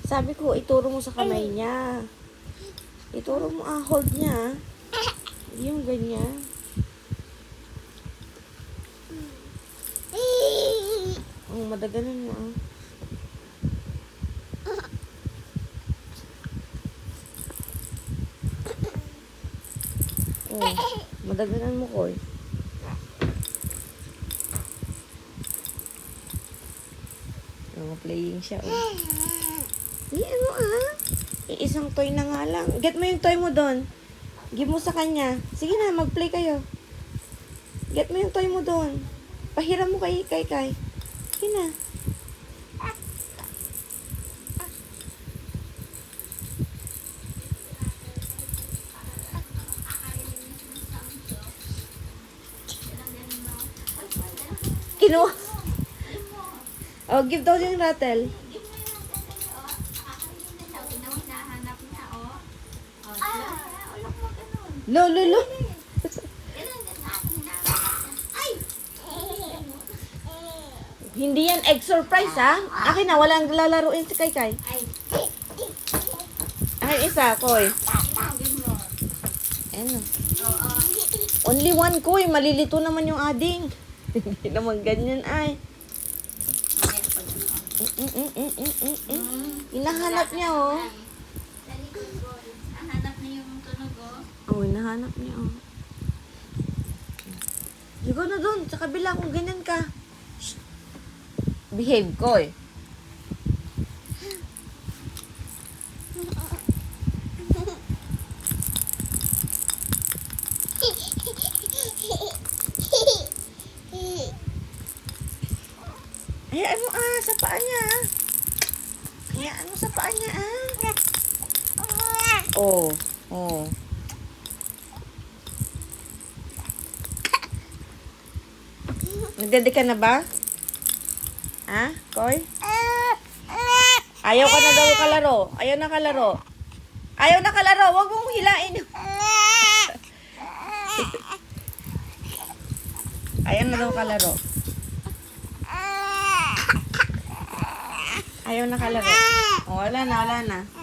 Sabi ko, ituro mo sa kamay niya. Ituro mo, hold niya. Yung ganyan. Madaganan mo, madaganan mo, Koy. Playing siya, Isang toy na nga lang. Get mo yung toy mo doon. Give mo sa kanya. Sige na, mag-play kayo. Get mo yung toy mo doon. Pahiram mo kay Kai. Sige na. Kinuha. Oh, give daw yung rattle. Lo. Hindi yan egg surprise, ha? Akin na, walang lalaruin si Kai. Akin isa, Koy. Ano? Only one, Koy. Malilito naman yung ading. Hindi naman ganyan, ay. Hinahanap niya, Nahanap niya yung tunog, hinahanap niya, Ligo na dun, sa kabila kung ganyan ka. Shh. Behave, Koy. Hayaan mo, sa paa niya, Hayaan mo sa paa niya, Oh. Nagdede ka na ba? Ha, Koy? Ayaw ka na daw kalaro. Ayaw na kalaro. Huwag mong hilain. Ayaw na daw kalaro. Ayaw na kalaro. Wala na.